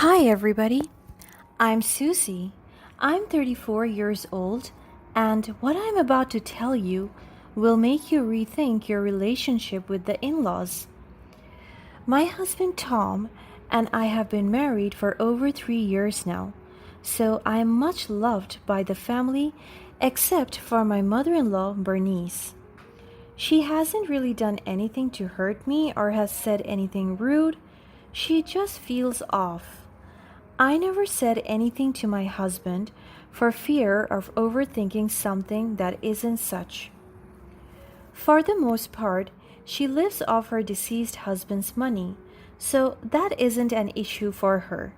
Hi, everybody. I'm Susie. I'm 34 years old, and what I'm about to tell you will make you rethink your relationship with the in laws. My husband Tom and I have been married for over 3 years now, so I am much loved by the family except for my mother in law, Bernice. She hasn't really done anything to hurt me or has said anything rude. She just feels off. I never said anything to my husband for fear of overthinking something that isn't such. For the most part, she lives off her deceased husband's money, so that isn't an issue for her.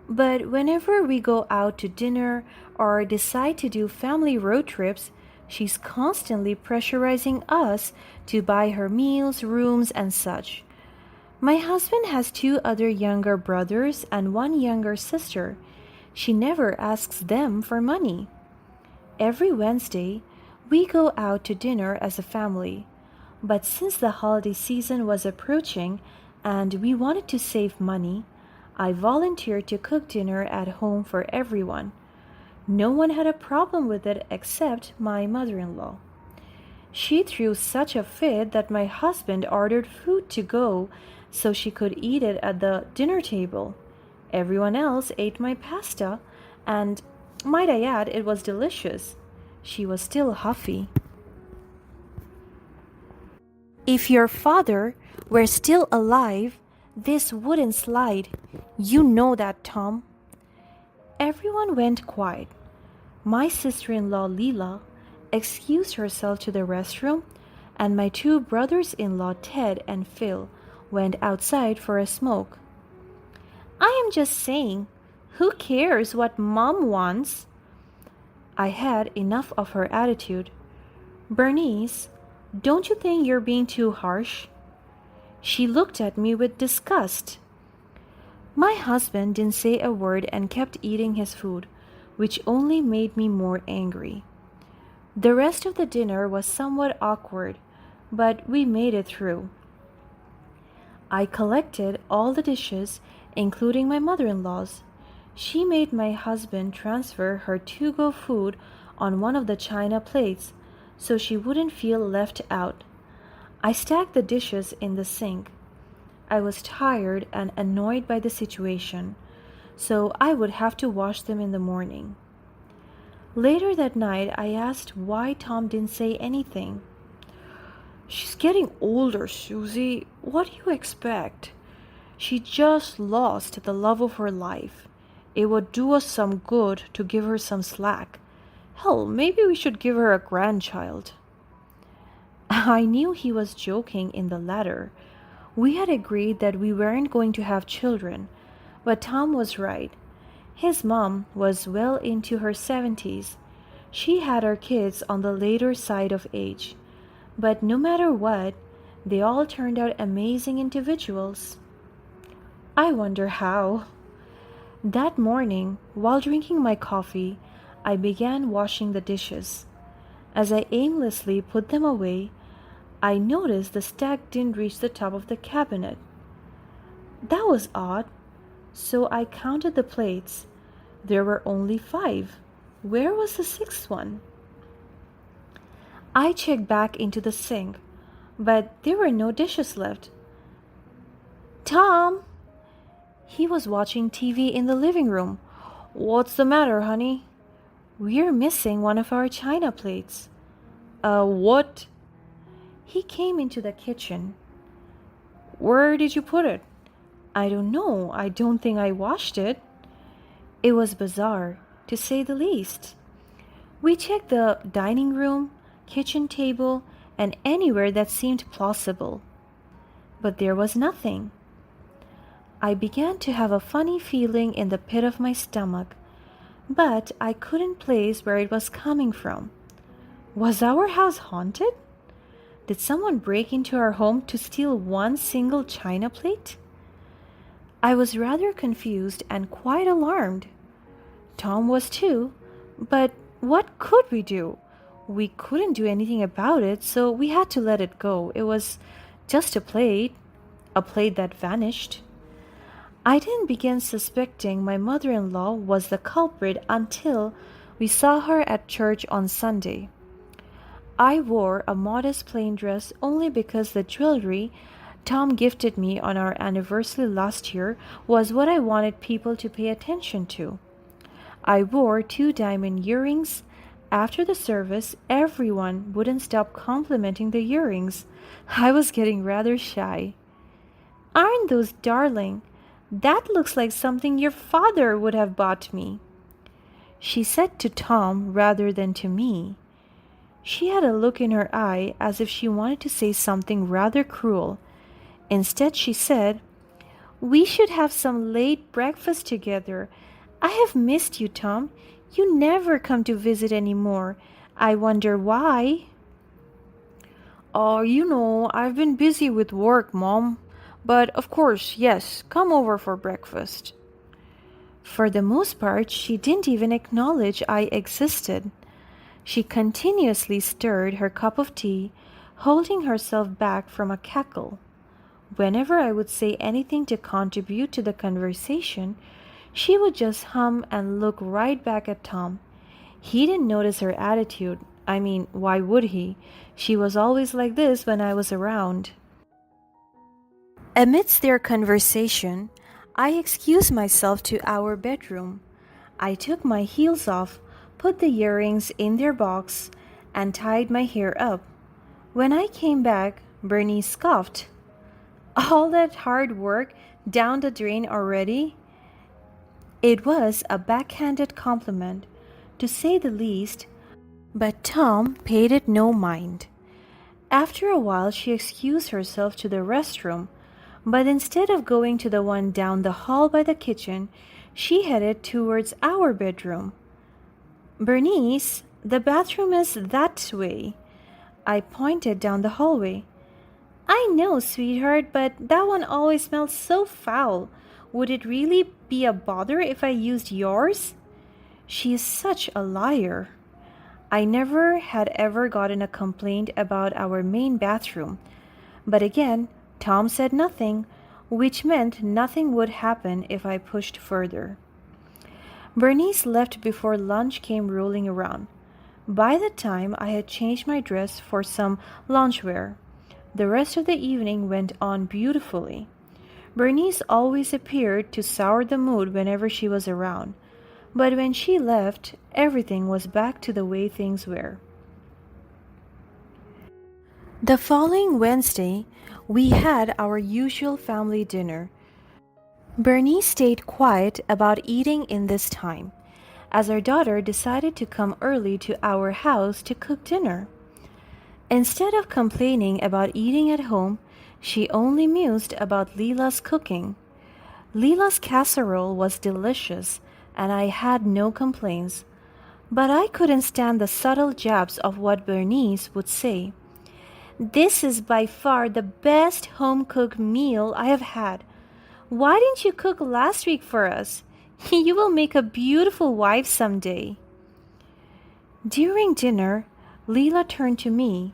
But whenever we go out to dinner or decide to do family road trips, she's constantly pressurizing us to buy her meals, rooms, and such. My husband has two other younger brothers and one younger sister. She never asks them for money. Every Wednesday, we go out to dinner as a family. But since the holiday season was approaching and we wanted to save money, I volunteered to cook dinner at home for everyone. No one had a problem with it except my mother in law. She threw such a fit that my husband ordered food to go so she could eat it at the dinner table. Everyone else ate my pasta, and might I add, it was delicious. She was still huffy. If your father were still alive, this wouldn't slide. You know that, Tom. Everyone went quiet. My sister in law, Leela, excused herself to the restroom, and my two brothers in law, Ted and Phil, went outside for a smoke. I am just saying, who cares what mom wants? I had enough of her attitude. Bernice, don't you think you're being too harsh? She looked at me with disgust. My husband didn't say a word and kept eating his food, which only made me more angry. The rest of the dinner was somewhat awkward, but we made it through. I collected all the dishes, including my mother in law's. She made my husband transfer her to go food on one of the china plates so she wouldn't feel left out. I stacked the dishes in the sink. I was tired and annoyed by the situation, so I would have to wash them in the morning. Later that night, I asked why Tom didn't say anything. She's getting older, Susie. What do you expect? She just lost the love of her life. It would do us some good to give her some slack. Hell, maybe we should give her a grandchild. I knew he was joking in the latter. We had agreed that we weren't going to have children, but Tom was right. His mom was well into her 70s. She had her kids on the later side of age. But no matter what, they all turned out amazing individuals. I wonder how. That morning, while drinking my coffee, I began washing the dishes. As I aimlessly put them away, I noticed the stack didn't reach the top of the cabinet. That was odd, so I counted the plates. There were only 5. Where was the 6th one? I checked back into the sink, but there were no dishes left. Tom! He was watching TV in the living room. What's the matter, honey? We're missing one of our china plates. What? He came into the kitchen. Where did you put it? I don't know. I don't think I washed it. It was bizarre, to say the least. We checked the dining room, kitchen table, and anywhere that seemed plausible. But there was nothing. I began to have a funny feeling in the pit of my stomach, but I couldn't place where it was coming from. Was our house haunted? Did someone break into our home to steal one single china plate? I was rather confused and quite alarmed. Tom was too, but what could we do? We couldn't do anything about it, so we had to let it go. It was just a plate that vanished. I didn't begin suspecting my mother in law was the culprit until we saw her at church on Sunday. I wore a modest plain dress only because the jewelry Tom gifted me on our anniversary last year was what I wanted people to pay attention to. I wore two diamond earrings. After the service, everyone wouldn't stop complimenting the earrings. I was getting rather shy. Aren't those darling? That looks like something your father would have bought me, she said to Tom rather than to me. She had a look in her eye as if she wanted to say something rather cruel. Instead, she said, "We should have some late breakfast together. I have missed you, Tom. You never come to visit anymore. I wonder why." "Oh, I've been busy with work, Mom. But of course, yes, come over for breakfast." For the most part, she didn't even acknowledge I existed. She continuously stirred her cup of tea, holding herself back from a cackle. Whenever I would say anything to contribute to the conversation, she would just hum and look right back at Tom. He didn't notice her attitude. I mean, why would he? She was always like this when I was around. Amidst their conversation, I excused myself to our bedroom. I took my heels off, put the earrings in their box, and tied my hair up. When I came back, Bernie scoffed. "All that hard work down the drain already?" It was a backhanded compliment, to say the least, but Tom paid it no mind. After a while, she excused herself to the restroom, but instead of going to the one down the hall by the kitchen, she headed towards our bedroom. "Bernice, the bathroom is that way." I pointed down the hallway. "I know, sweetheart, but that one always smells so foul. Would it really be a bother if I used yours?" She is such a liar. I never had ever gotten a complaint about our main bathroom, but again, Tom said nothing, which meant nothing would happen if I pushed further. Bernice left before lunch came rolling around. By the time I had changed my dress for some loungewear, the rest of the evening went on beautifully. Bernice always appeared to sour the mood whenever she was around, but when she left, everything was back to the way things were. The following Wednesday, we had our usual family dinner. Bernice stayed quiet about eating in this time, as our daughter decided to come early to our house to cook dinner. Instead of complaining about eating at home, she only mused about Leela's cooking. Leela's casserole was delicious, and I had no complaints. But I couldn't stand the subtle jabs of what Bernice would say. "This is by far the best home-cooked meal I have had. Why didn't you cook last week for us? You will make a beautiful wife someday." During dinner, Leela turned to me,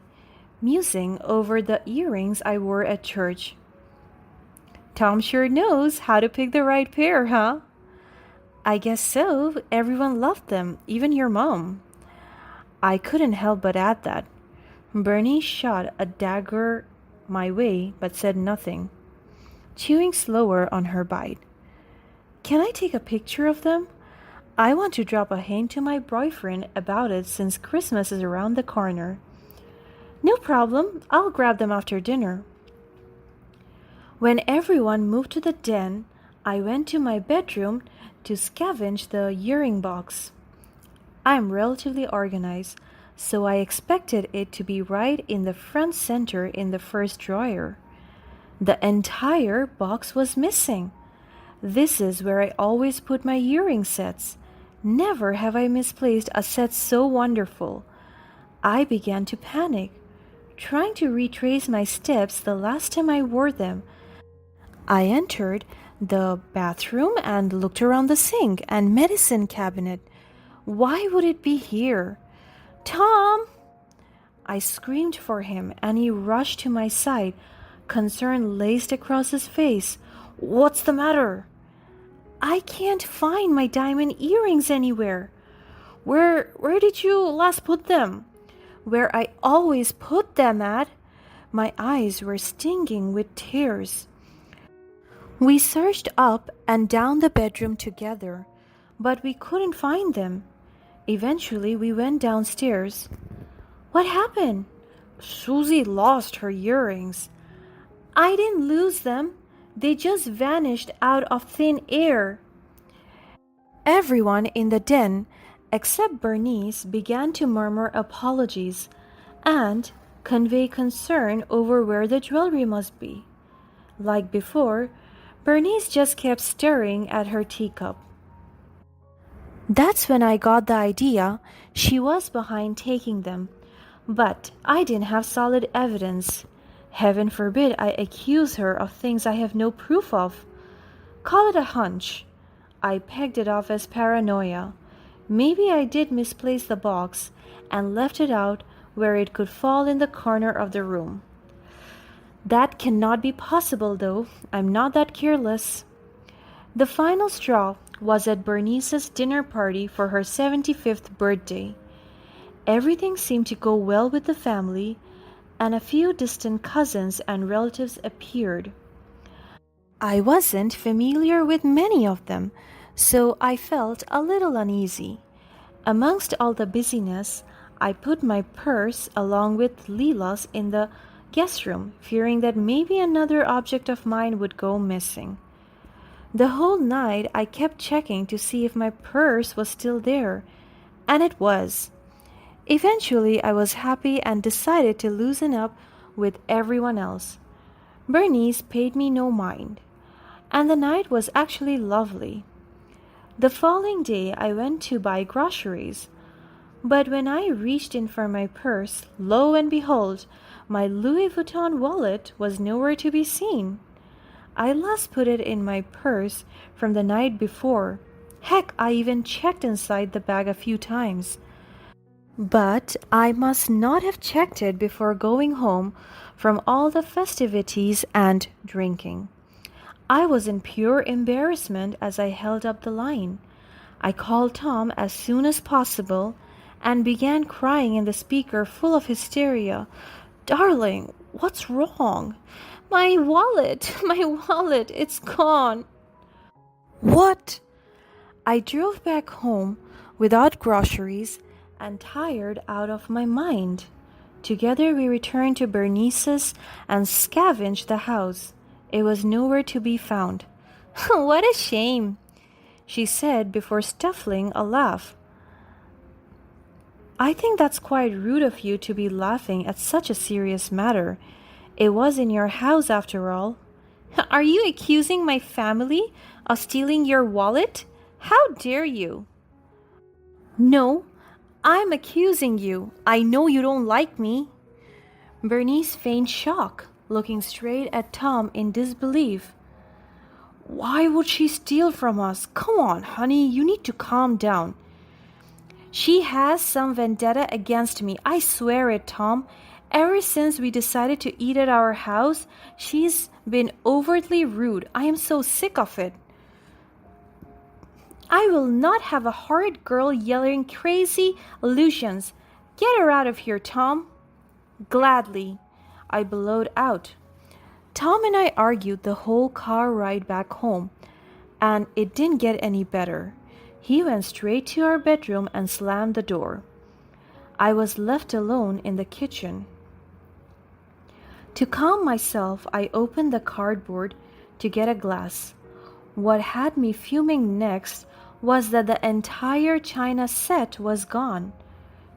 musing over the earrings I wore at church. "Tom sure knows how to pick the right pair, huh?" "I guess so. Everyone loved them, even your mom." I couldn't help but add that. Bernie shot a dagger my way but said nothing, chewing slower on her bite. "Can I take a picture of them? I want to drop a hint to my boyfriend about it since Christmas is around the corner." "No problem. I'll grab them after dinner." When everyone moved to the den, I went to my bedroom to scavenge the earring box. I'm relatively organized, so I expected it to be right in the front center in the first drawer. The entire box was missing. This is where I always put my earring sets. Never have I misplaced a set so wonderful. I began to panic, trying to retrace my steps the last time I wore them. I entered the bathroom and looked around the sink and medicine cabinet. Why would it be here? "Tom!" I screamed for him, and he rushed to my side, concern laced across his face. "What's the matter?" I can't find my diamond earrings anywhere. Where did you last put them? Where I always put them at. My eyes were stinging with tears. We searched up and down the bedroom together, but we couldn't find them. Eventually, we went downstairs. What happened? Susie lost her earrings. I didn't lose them. They just vanished out of thin air. Everyone in the den, except Bernice, began to murmur apologies and convey concern over where the jewelry must be. Like before, Bernice just kept staring at her teacup. That's when I got the idea she was behind taking them, but I didn't have solid evidence. Heaven forbid I accuse her of things I have no proof of. Call it a hunch. I pegged it off as paranoia. Maybe I did misplace the box and left it out where it could fall in the corner of the room. That cannot be possible, though. I'm not that careless. The final straw was at Bernice's dinner party for her 75th birthday. Everything seemed to go well with the family, and a few distant cousins and relatives appeared. I wasn't familiar with many of them, so I felt a little uneasy. Amongst all the busyness, I put my purse along with Leela's in the guest room, fearing that maybe another object of mine would go missing. The whole night I kept checking to see if my purse was still there, and it was. Eventually I was happy and decided to loosen up with everyone else. Bernice paid me no mind, and the night was actually lovely. The following day I went to buy groceries, but when I reached in for my purse, lo and behold, my Louis Vuitton wallet was nowhere to be seen. I last put it in my purse from the night before. Heck, I even checked inside the bag a few times. But I must not have checked it before going home from all the festivities and drinking. I was in pure embarrassment as I held up the line. I called Tom as soon as possible and began crying in the speaker full of hysteria. Darling, what's wrong? My wallet, it's gone. What? I drove back home without groceries and tired out of my mind. Together we returned to Bernice's and scavenged the house. It was nowhere to be found. What a shame, she said before stifling a laugh. I think that's quite rude of you to be laughing at such a serious matter. It was in your house after all. Are you accusing my family of stealing your wallet? How dare you? No, I'm accusing you. I know you don't like me. Bernice feigned shock, looking straight at Tom in disbelief. Why would she steal from us? Come on, honey, you need to calm down. She has some vendetta against me, I swear it, Tom. Ever since we decided to eat at our house, she's been overtly rude. I am so sick of it. I will not have a horrid girl yelling crazy allusions. Get her out of here, Tom. Gladly, I bellowed out. Tom and I argued the whole car ride back home, and it didn't get any better. He went straight to our bedroom and slammed the door. I was left alone in the kitchen. To calm myself, I opened the cardboard to get a glass. What had me fuming next was that the entire china set was gone,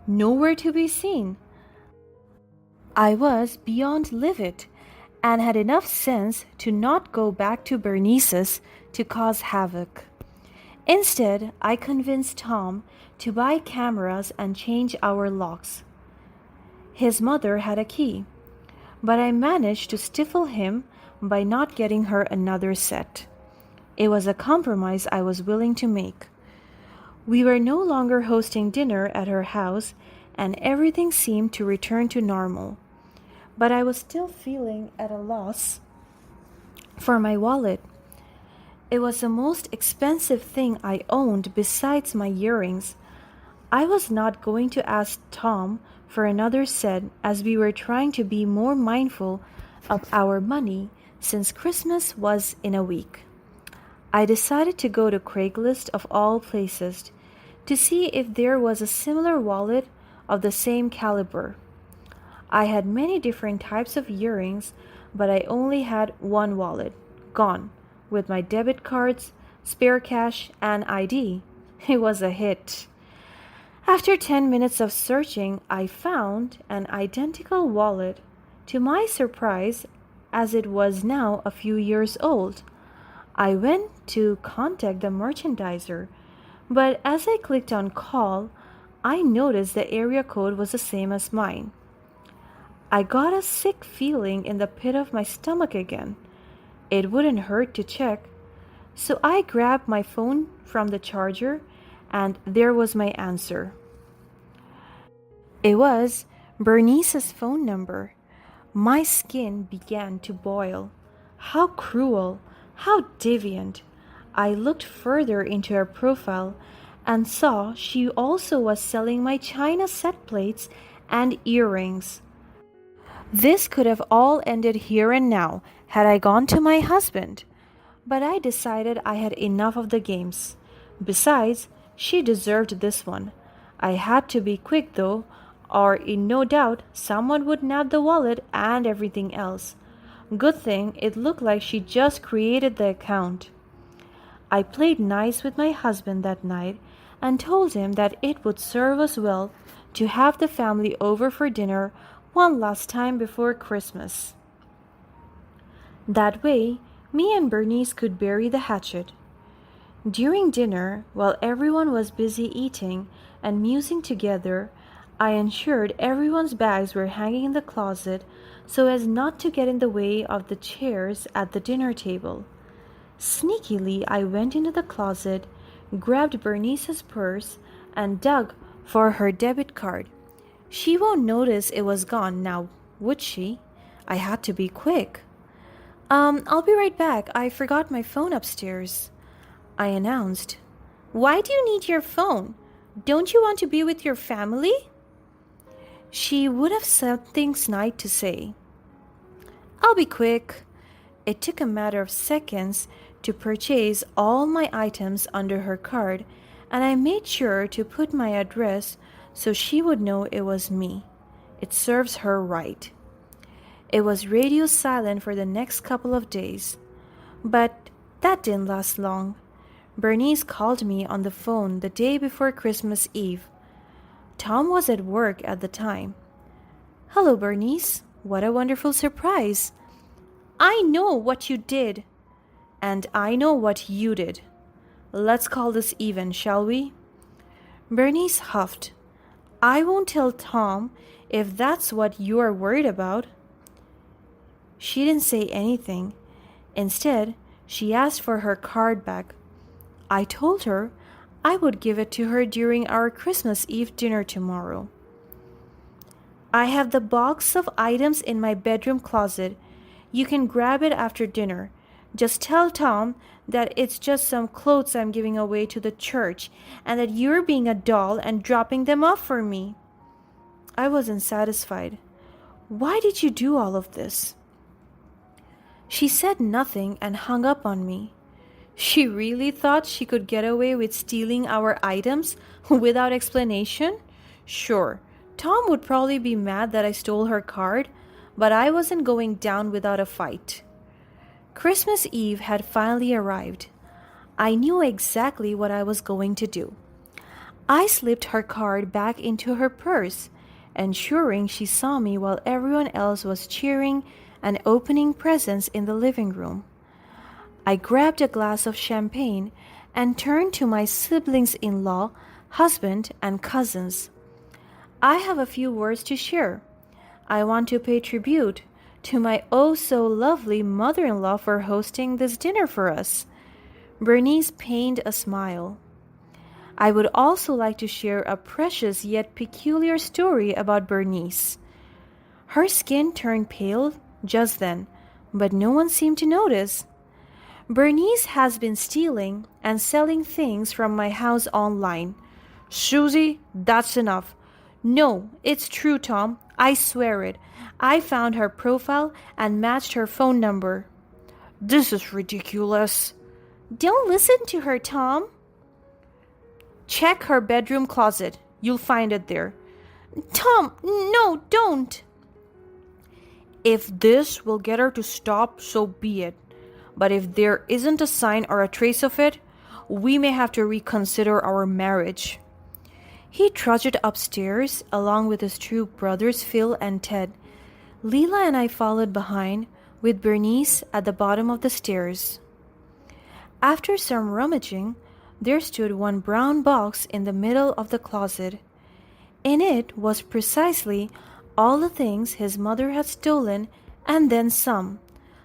nowhere to be seen. I was beyond livid and had enough sense to not go back to Bernice's to cause havoc. Instead, I convinced Tom to buy cameras and change our locks. His mother had a key, but I managed to stifle him by not getting her another set. It was a compromise I was willing to make. We were no longer hosting dinner at her house, and everything seemed to return to normal. But I was still feeling at a loss for my wallet. It was the most expensive thing I owned besides my earrings. I was not going to ask Tom for another set as we were trying to be more mindful of our money since Christmas was in a week. I decided to go to Craigslist of all places to see if there was a similar wallet of the same caliber. I had many different types of earrings, but I only had one wallet, gone, with my debit cards, spare cash, and ID. It was a hit. After 10 minutes of searching, I found an identical wallet. To my surprise, as it was now a few years old, I went to contact the merchandiser, but as I clicked on call, I noticed the area code was the same as mine. I got a sick feeling in the pit of my stomach again. It wouldn't hurt to check, so I grabbed my phone from the charger, and there was my answer. It was Bernice's phone number. My skin began to boil. How cruel! How deviant! I looked further into her profile and saw she also was selling my china set plates and earrings. This could have all ended here and now had I gone to my husband, but I decided I had enough of the games. Besides, she deserved this one. I had to be quick though, or in no doubt someone would nab the wallet and everything else. Good thing it looked like she just created the account. I played nice with my husband that night and told him that it would serve us well to have the family over for dinner one last time before Christmas. That way, me and Bernice could bury the hatchet. During dinner, while everyone was busy eating and musing together, I ensured everyone's bags were hanging in the closet so as not to get in the way of the chairs at the dinner table. Sneakily, I went into the closet, grabbed Bernice's purse, and dug for her debit card. She won't notice it was gone now, would she? I had to be quick. I'll be right back. I forgot my phone upstairs, I announced. Why do you need your phone? Don't you want to be with your family? She would have something snide to say. I'll be quick. It took a matter of seconds to purchase all my items under her card, and I made sure to put my address so she would know it was me. It serves her right. It was radio silent for the next couple of days, but that didn't last long. Bernice called me on the phone the day before Christmas Eve. Tom was at work at the time. Hello, Bernice. What a wonderful surprise. I know what you did. And I know what you did. Let's call this even, shall we? Bernice huffed. I won't tell Tom if that's what you are worried about. She didn't say anything. Instead, she asked for her card back. I told her I would give it to her during our Christmas Eve dinner tomorrow. I have the box of items in my bedroom closet. You can grab it after dinner. Just tell Tom that it's just some clothes I'm giving away to the church and that you're being a doll and dropping them off for me. I wasn't satisfied. Why did you do all of this? She said nothing and hung up on me. She really thought she could get away with stealing our items without explanation? Sure, Tom would probably be mad that I stole her card, but I wasn't going down without a fight. Christmas Eve had finally arrived. I knew exactly what I was going to do. I slipped her card back into her purse, ensuring she saw me while everyone else was cheering and opening presents in the living room. I grabbed a glass of champagne and turned to my siblings-in-law, husband, and cousins. I have a few words to share. I want to pay tribute to my oh-so-lovely mother-in-law for hosting this dinner for us. Bernice painted a smile. I would also like to share a precious yet peculiar story about Bernice. Her skin turned pale just then, but no one seemed to notice. Bernice has been stealing and selling things from my house online. Susie, that's enough. No, it's true, Tom. I swear it. I found her profile and matched her phone number. This is ridiculous. Don't listen to her, Tom. Check her bedroom closet. You'll find it there. Tom, no, don't. If this will get her to stop, so be it. But if there isn't a sign or a trace of it, we may have to reconsider our marriage. He trudged upstairs along with his two brothers Phil and Ted. Leela and I followed behind, with Bernice at the bottom of the stairs. After some rummaging, there stood one brown box in the middle of the closet. In it was precisely all the things his mother had stolen and then some.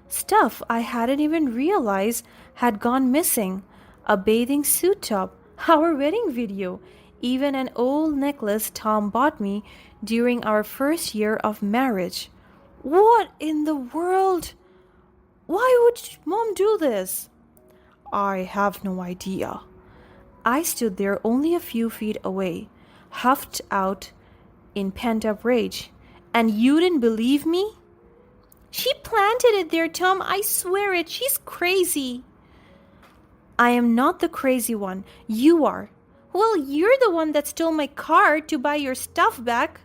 Stuff I hadn't even realized had gone missing. A bathing suit top, our wedding video, even an old necklace Tom bought me during our first year of marriage. What in the world? Why would Mom do this? I have no idea. I stood there only a few feet away, huffed out in pent-up rage. And you didn't believe me? She planted it there, Tom. I swear it. She's crazy. I am not the crazy one. You are. Well, you're the one that stole my card to buy your stuff back.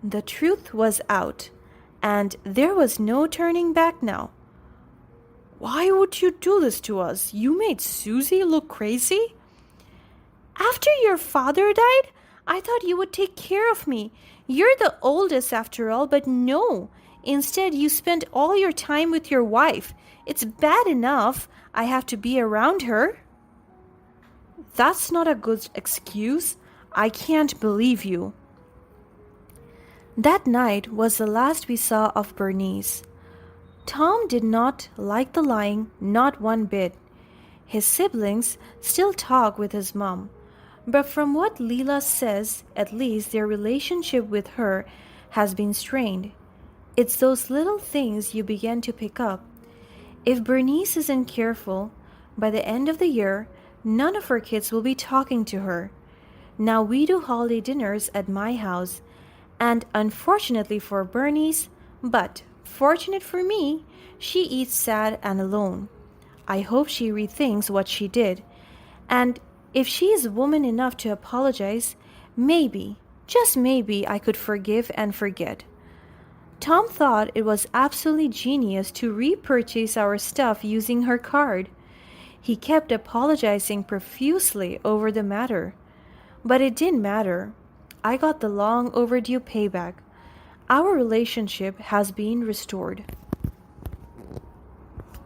The truth was out, and there was no turning back now. Why would you do this to us? You made Susie look crazy? After your father died, I thought you would take care of me. You're the oldest after all, but no. Instead, you spent all your time with your wife. It's bad enough I have to be around her. That's not a good excuse. I can't believe you. That night was the last we saw of Bernice. Tom did not like the lying, not one bit. His siblings still talk with his mom, but from what Leela says, at least their relationship with her has been strained. It's those little things you begin to pick up. If Bernice isn't careful, by the end of the year, none of her kids will be talking to her. Now we do holiday dinners at my house, and unfortunately for Bernice, but fortunate for me, she eats sad and alone. I hope she rethinks what she did, and if she is woman enough to apologize, maybe, just maybe, I could forgive and forget. Tom thought it was absolutely genius to repurchase our stuff using her card. He kept apologizing profusely over the matter. But it didn't matter. I got the long overdue payback. Our relationship has been restored.